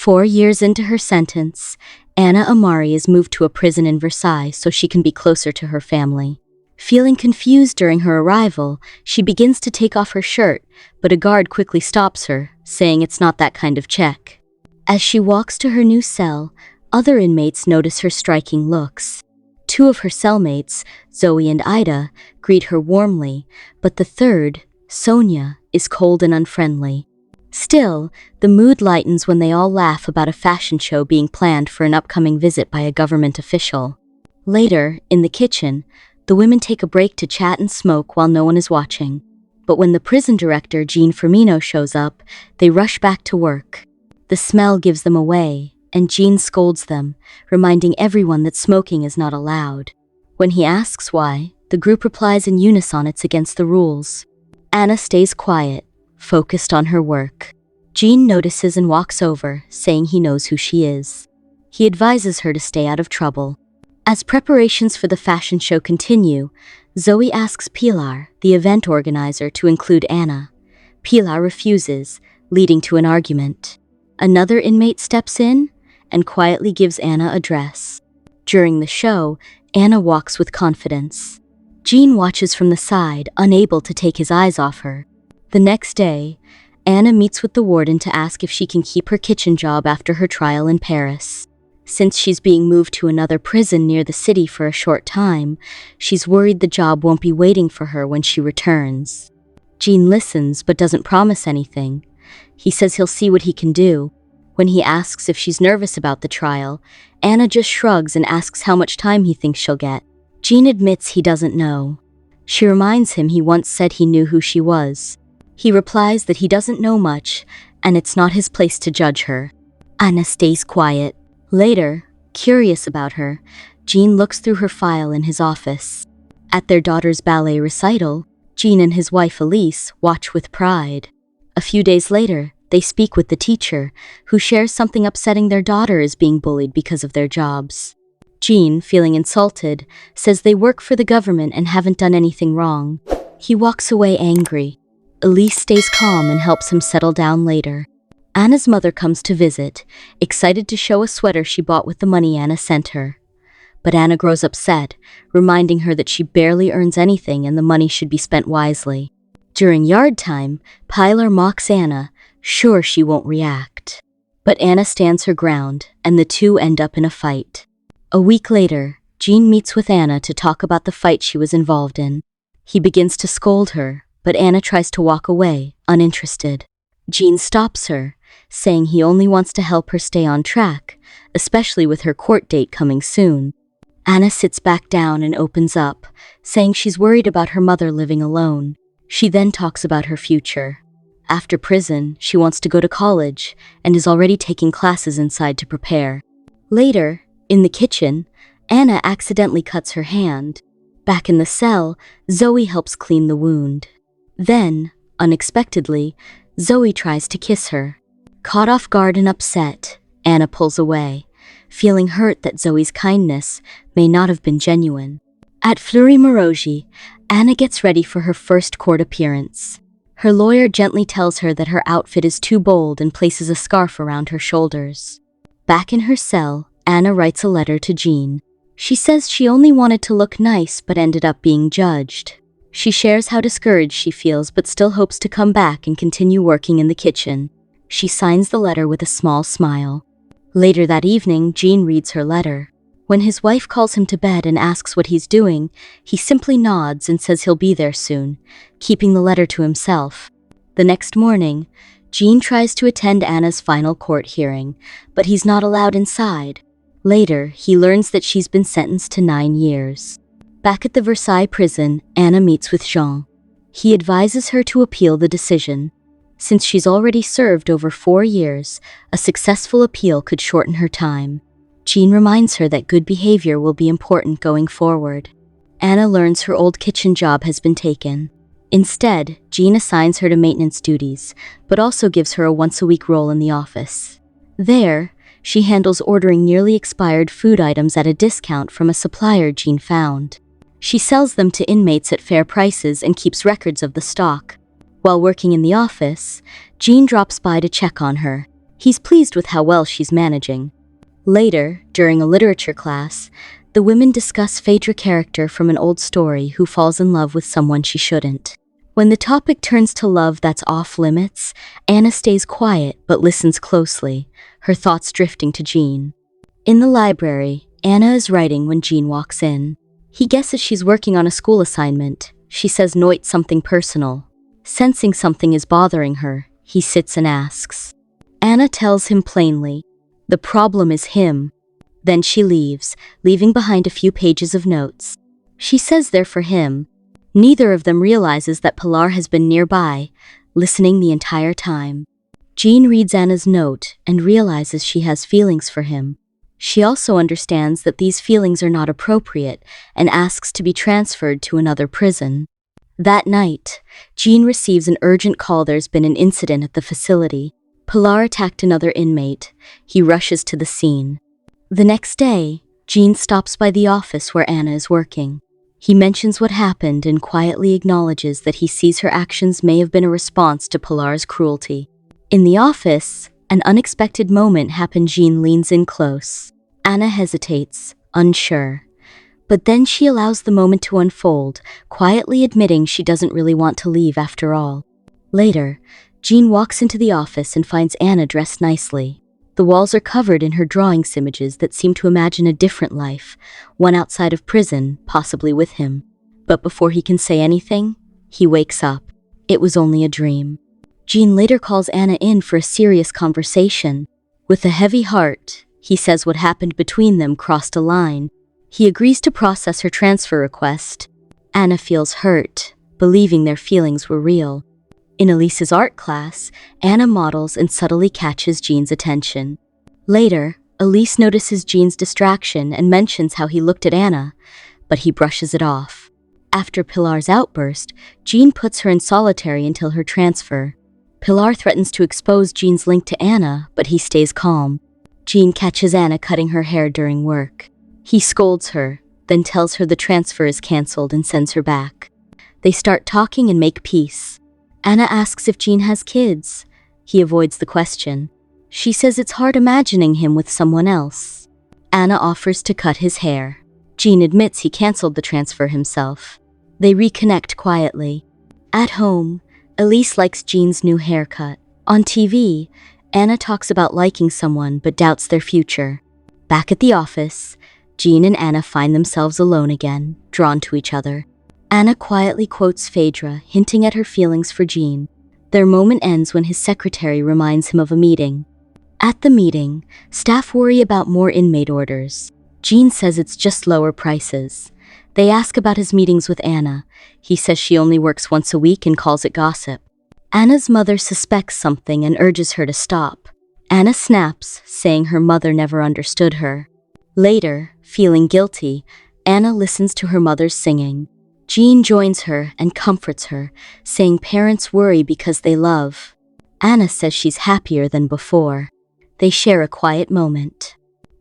4 years into her sentence, Anna Amari is moved to a prison in Versailles so she can be closer to her family. Feeling confused during her arrival, she begins to take off her shirt, but a guard quickly stops her, saying it's not that kind of check. As she walks to her new cell, other inmates notice her striking looks. 2 of her cellmates, Zoe and Ida, greet her warmly, but the third, Sonia, is cold and unfriendly. Still, the mood lightens when they all laugh about a fashion show being planned for an upcoming visit by a government official. Later, in the kitchen, the women take a break to chat and smoke while no one is watching. But when the prison director, Jean Firmino, shows up, they rush back to work. The smell gives them away, and Jean scolds them, reminding everyone that smoking is not allowed. When he asks why, the group replies in unison it's against the rules. Anna stays quiet, focused on her work. Jean notices and walks over, saying he knows who she is. He advises her to stay out of trouble. As preparations for the fashion show continue, Zoe asks Pilar, the event organizer, to include Anna. Pilar refuses, leading to an argument. Another inmate steps in and quietly gives Anna a dress. During the show, Anna walks with confidence. Jean watches from the side, unable to take his eyes off her. The next day, Anna meets with the warden to ask if she can keep her kitchen job after her trial in Paris. Since she's being moved to another prison near the city for a short time, she's worried the job won't be waiting for her when she returns. Jean listens but doesn't promise anything. He says he'll see what he can do. When he asks if she's nervous about the trial, Anna just shrugs and asks how much time he thinks she'll get. Jean admits he doesn't know. She reminds him he once said he knew who she was. He replies that he doesn't know much, and it's not his place to judge her. Anna stays quiet. Later, curious about her, Jean looks through her file in his office. At their daughter's ballet recital, Jean and his wife Elise watch with pride. A few days later, they speak with the teacher, who shares something upsetting their daughter is being bullied because of their jobs. Jean, feeling insulted, says they work for the government and haven't done anything wrong. He walks away angry. Elise stays calm and helps him settle down later. Anna's mother comes to visit, excited to show a sweater she bought with the money Anna sent her. But Anna grows upset, reminding her that she barely earns anything and the money should be spent wisely. During yard time, Pilar mocks Anna, sure she won't react. But Anna stands her ground, and the two end up in a fight. A week later, Jean meets with Anna to talk about the fight she was involved in. He begins to scold her, but Anna tries to walk away, uninterested. Jean stops her, saying he only wants to help her stay on track, especially with her court date coming soon. Anna sits back down and opens up, saying she's worried about her mother living alone. She then talks about her future. After prison, she wants to go to college and is already taking classes inside to prepare. Later, in the kitchen, Anna accidentally cuts her hand. Back in the cell, Zoe helps clean the wound. Then, unexpectedly, Zoe tries to kiss her. Caught off guard and upset, Anna pulls away, feeling hurt that Zoe's kindness may not have been genuine. At Fleury-Mérogis, Anna gets ready for her first court appearance. Her lawyer gently tells her that her outfit is too bold and places a scarf around her shoulders. Back in her cell, Anna writes a letter to Jean. She says she only wanted to look nice but ended up being judged. She shares how discouraged she feels but still hopes to come back and continue working in the kitchen. She signs the letter with a small smile. Later that evening, Jean reads her letter. When his wife calls him to bed and asks what he's doing, he simply nods and says he'll be there soon, keeping the letter to himself. The next morning, Jean tries to attend Anna's final court hearing, but he's not allowed inside. Later, he learns that she's been sentenced to 9 years. Back at the Versailles prison, Anna meets with Jean. He advises her to appeal the decision. Since she's already served over 4 years, a successful appeal could shorten her time. Jean reminds her that good behavior will be important going forward. Anna learns her old kitchen job has been taken. Instead, Jean assigns her to maintenance duties, but also gives her a once-a-week role in the office. There, she handles ordering nearly expired food items at a discount from a supplier Jean found. She sells them to inmates at fair prices and keeps records of the stock. While working in the office, Jean drops by to check on her. He's pleased with how well she's managing. Later, during a literature class, the women discuss Phaedra character from an old story who falls in love with someone she shouldn't. When the topic turns to love that's off limits, Anna stays quiet but listens closely, her thoughts drifting to Jean. In the library, Anna is writing when Jean walks in. He guesses she's working on a school assignment. She says note something personal. Sensing something is bothering her, he sits and asks. Anna tells him plainly, the problem is him. Then she leaves, leaving behind a few pages of notes. She says they're for him. Neither of them realizes that Pilar has been nearby, listening the entire time. Jean reads Anna's note and realizes she has feelings for him. She also understands that these feelings are not appropriate and asks to be transferred to another prison. That night, Jean receives an urgent call there's been an incident at the facility. Pilar attacked another inmate. He rushes to the scene. The next day, Jean stops by the office where Anna is working. He mentions what happened and quietly acknowledges that he sees her actions may have been a response to Pilar's cruelty. In the office, an unexpected moment happens. Jean leans in close. Anna hesitates, unsure. But then she allows the moment to unfold, quietly admitting she doesn't really want to leave after all. Later, Jean walks into the office and finds Anna dressed nicely. The walls are covered in her drawings images that seem to imagine a different life, one outside of prison, possibly with him. But before he can say anything, he wakes up. It was only a dream. Jean later calls Anna in for a serious conversation. With a heavy heart, he says what happened between them crossed a line. He agrees to process her transfer request. Anna feels hurt, believing their feelings were real. In Elise's art class, Anna models and subtly catches Jean's attention. Later, Elise notices Jean's distraction and mentions how he looked at Anna, but he brushes it off. After Pilar's outburst, Jean puts her in solitary until her transfer. Pilar threatens to expose Jean's link to Anna, but he stays calm. Jean catches Anna cutting her hair during work. He scolds her, then tells her the transfer is cancelled and sends her back. They start talking and make peace. Anna asks if Jean has kids. He avoids the question. She says it's hard imagining him with someone else. Anna offers to cut his hair. Jean admits he cancelled the transfer himself. They reconnect quietly. At home, Elise likes Jean's new haircut. On TV, Anna talks about liking someone but doubts their future. Back at the office, Jean and Anna find themselves alone again, drawn to each other. Anna quietly quotes Phaedra, hinting at her feelings for Jean. Their moment ends when his secretary reminds him of a meeting. At the meeting, staff worry about more inmate orders. Jean says it's just lower prices. They ask about his meetings with Anna. He says she only works once a week and calls it gossip. Anna's mother suspects something and urges her to stop. Anna snaps, saying her mother never understood her. Later, feeling guilty, Anna listens to her mother's singing. Jean joins her and comforts her, saying parents worry because they love. Anna says she's happier than before. They share a quiet moment.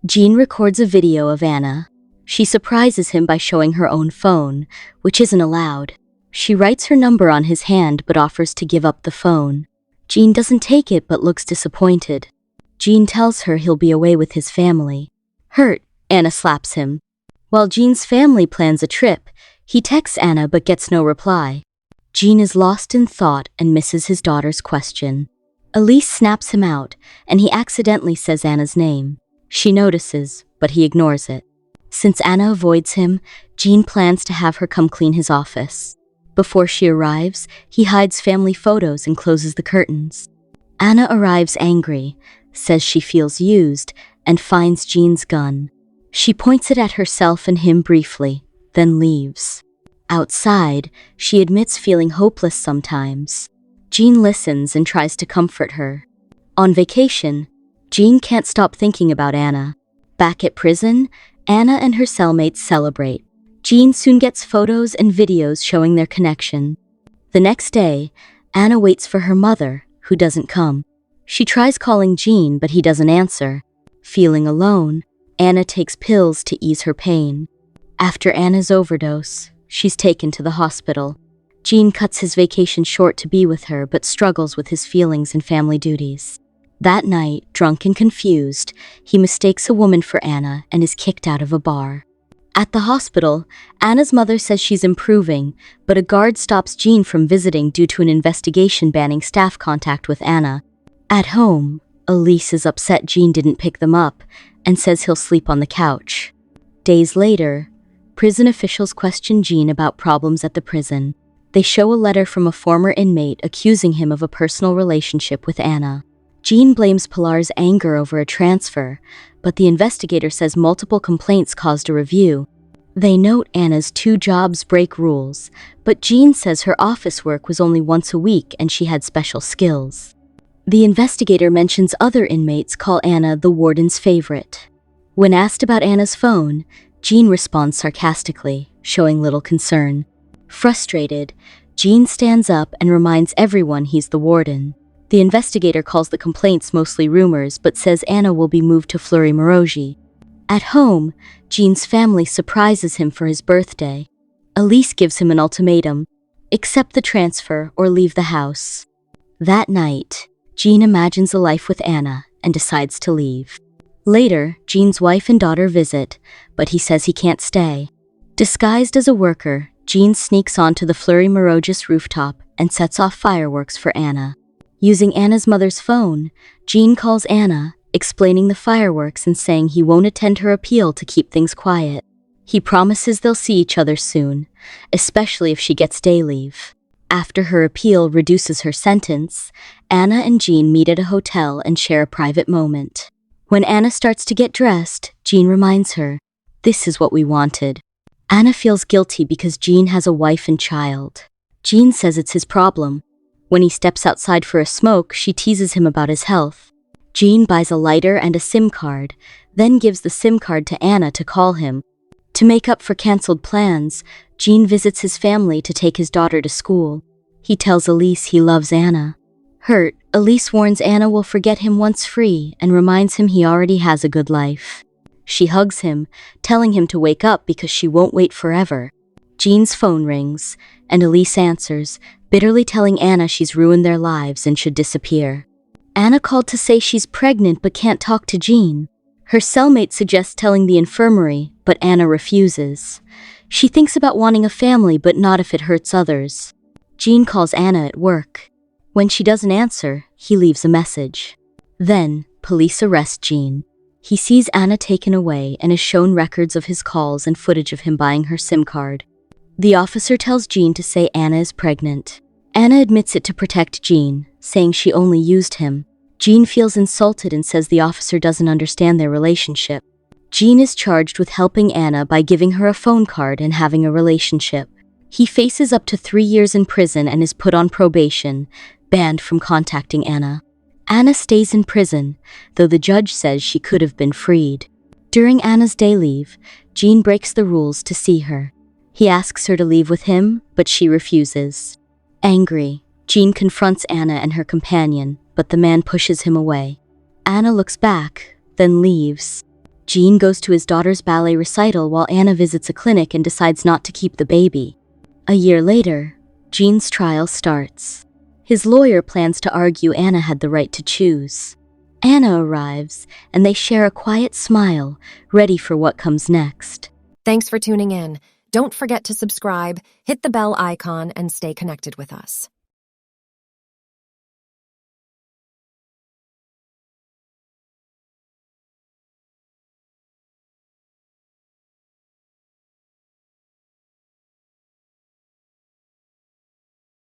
Jean records a video of Anna. She surprises him by showing her own phone, which isn't allowed. She writes her number on his hand but offers to give up the phone. Jean doesn't take it but looks disappointed. Jean tells her he'll be away with his family. Hurt, Anna slaps him. While Jean's family plans a trip, he texts Anna but gets no reply. Jean is lost in thought and misses his daughter's question. Elise snaps him out, and he accidentally says Anna's name. She notices, but he ignores it. Since Anna avoids him, Jean plans to have her come clean his office. Before she arrives, he hides family photos and closes the curtains. Anna arrives angry, says she feels used, and finds Jean's gun. She points it at herself and him briefly, then leaves. Outside, she admits feeling hopeless sometimes. Jean listens and tries to comfort her. On vacation, Jean can't stop thinking about Anna. Back at prison, Anna and her cellmates celebrate. Jean soon gets photos and videos showing their connection. The next day, Anna waits for her mother, who doesn't come. She tries calling Jean, but he doesn't answer. Feeling alone, Anna takes pills to ease her pain. After Anna's overdose, she's taken to the hospital. Jean cuts his vacation short to be with her but struggles with his feelings and family duties. That night, drunk and confused, he mistakes a woman for Anna and is kicked out of a bar. At the hospital, Anna's mother says she's improving, but a guard stops Jean from visiting due to an investigation banning staff contact with Anna. At home, Elise is upset Jean didn't pick them up and says he'll sleep on the couch. Days later, prison officials question Jean about problems at the prison. They show a letter from a former inmate accusing him of a personal relationship with Anna. Jean blames Pilar's anger over a transfer, but the investigator says multiple complaints caused a review. They note Anna's 2 jobs break rules, but Jean says her office work was only once a week and she had special skills. The investigator mentions other inmates call Anna the warden's favorite. When asked about Anna's phone, Jean responds sarcastically, showing little concern. Frustrated, Jean stands up and reminds everyone he's the warden. The investigator calls the complaints mostly rumors but says Anna will be moved to Fleury-Mérogis. At home, Jean's family surprises him for his birthday. Elise gives him an ultimatum: accept the transfer or leave the house. That night, Jean imagines a life with Anna and decides to leave. Later, Jean's wife and daughter visit, but he says he can't stay. Disguised as a worker, Jean sneaks onto the Fleury-Mérogis rooftop and sets off fireworks for Anna. Using Anna's mother's phone, Jean calls Anna, explaining the fireworks and saying he won't attend her appeal to keep things quiet. He promises they'll see each other soon, especially if she gets day leave. After her appeal reduces her sentence, Anna and Jean meet at a hotel and share a private moment. When Anna starts to get dressed, Jean reminds her, "This is what we wanted." Anna feels guilty because Jean has a wife and child. Jean says it's his problem. When he steps outside for a smoke, she teases him about his health. Jean buys a lighter and a SIM card, then gives the SIM card to Anna to call him. To make up for canceled plans, Jean visits his family to take his daughter to school. He tells Elise he loves Anna. Hurt, Elise warns Anna will forget him once free and reminds him he already has a good life. She hugs him, telling him to wake up because she won't wait forever. Jean's phone rings, and Elise answers, bitterly telling Anna she's ruined their lives and should disappear. Anna called to say she's pregnant but can't talk to Jean. Her cellmate suggests telling the infirmary, but Anna refuses. She thinks about wanting a family but not if it hurts others. Jean calls Anna at work. When she doesn't answer, he leaves a message. Then, police arrest Jean. He sees Anna taken away and is shown records of his calls and footage of him buying her SIM card. The officer tells Jean to say Anna is pregnant. Anna admits it to protect Jean, saying she only used him. Jean feels insulted and says the officer doesn't understand their relationship. Jean is charged with helping Anna by giving her a phone card and having a relationship. He faces up to 3 years in prison and is put on probation, banned from contacting Anna. Anna stays in prison, though the judge says she could have been freed. During Anna's day leave, Jean breaks the rules to see her. He asks her to leave with him, but she refuses. Angry, Jean confronts Anna and her companion, but the man pushes him away. Anna looks back, then leaves. Jean goes to his daughter's ballet recital while Anna visits a clinic and decides not to keep the baby. A year later, Jean's trial starts. His lawyer plans to argue Anna had the right to choose. Anna arrives, and they share a quiet smile, ready for what comes next. Thanks for tuning in. Don't forget to subscribe, hit the bell icon, and stay connected with us.